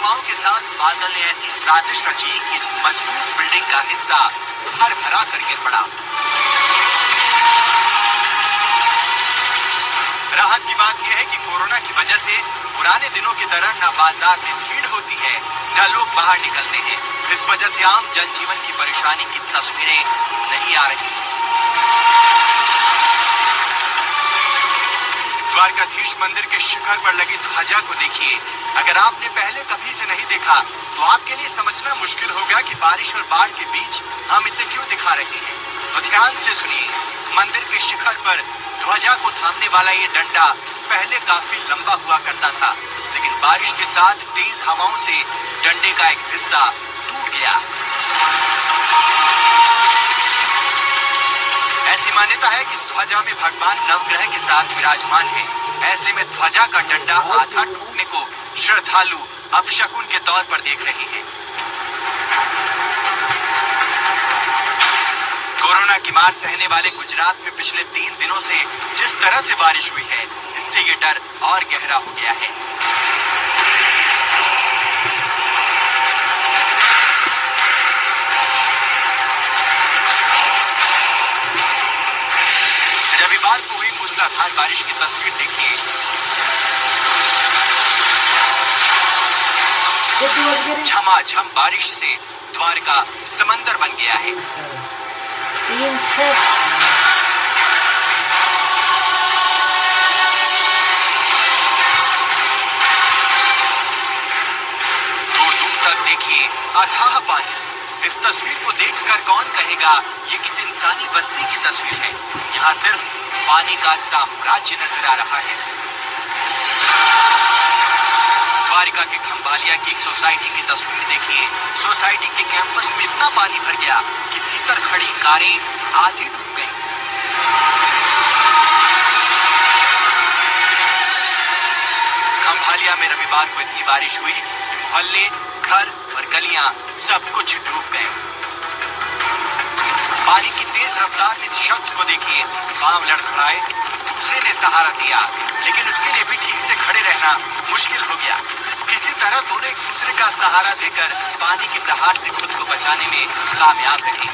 हवाओं के साथ बादल ने ऐसी साजिश रची कि इस मजबूत बिल्डिंग का हिस्सा भर भरा कर गिर पड़ा। राहत की बात यह है कि कोरोना की वजह से पुराने दिनों की तरह न बाजार में भीड़ होती है, न लोग बाहर निकलते हैं। इस वजह से आम जनजीवन की परेशानी की तस्वीरें नहीं आ रही। द्वारकाधीश मंदिर के शिखर पर लगी ध्वजा को देखिए। अगर आपने पहले कभी से नहीं देखा तो आपके लिए समझना मुश्किल होगा कि बारिश और बाढ़ के बीच हम इसे क्यों दिखा रहे हैं। तो ध्यान से सुनिए। मंदिर के शिखर पर ध्वजा को थामने वाला ये डंडा पहले काफी लंबा हुआ करता था, लेकिन बारिश के साथ तेज हवाओं से डंडे का एक हिस्सा टूट गया। ऐसी मान्यता है कि इस ध्वजा में भगवान नवग्रह के साथ विराजमान है। ऐसे में ध्वजा का डंडा आधा टूटने को श्रद्धालु अपशकुन के तौर पर देख रहे हैं। कोरोना की मार सहने वाले गुजरात में पिछले 3 दिनों से जिस तरह से बारिश हुई है, इससे ये डर और गहरा हो गया है। रविवार को हुई मूसलाधार बारिश की तस्वीर देखिए। झमाझम बारिश से द्वारका समंदर बन गया है। दूर दूर तक देखिए अथाह पानी। इस तस्वीर को देखकर कौन कहेगा ये किसी इंसानी बस्ती की तस्वीर है। यहाँ सिर्फ पानी का साम्राज्य नजर आ रहा है। द्वारका के खंभालिया की एक सोसाइटी की तस्वीर देखिए। सोसाइटी के कैंपस में इतना पानी भर गया कि भीतर खड़ी कारें आधी डूब गईं। खंभालिया में रविवार को इतनी बारिश हुई कि मोहल्ले, घर और गलियां सब कुछ डूब गए। पानी की तेज रफ्तार में इस शख्स को देखिए। पांव लड़खड़ाए, दूसरे ने सहारा दिया, लेकिन उसके लिए भी ठीक से खड़े रहना मुश्किल हो गया। किसी तरह दोनों एक दूसरे का सहारा देकर पानी की प्रहार से खुद को बचाने में कामयाब रहे।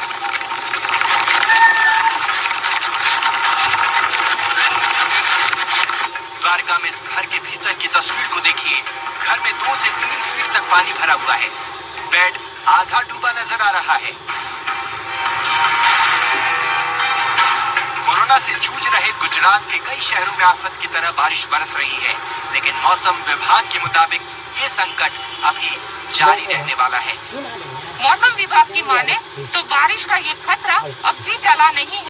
द्वारका में इस घर के भीतर की तस्वीर को देखिए। घर में 2 से 3 फीट तक पानी भरा हुआ है। बेड आधा डूबा नजर आ रहा है। कोरोना से जूझ रहे गुजरात के कई शहरों में आफत की तरह बारिश बरस रही है, लेकिन मौसम विभाग के मुताबिक ये संकट अभी जारी रहने वाला है। मौसम विभाग की माने तो बारिश का ये खतरा अब भी टला नहीं है।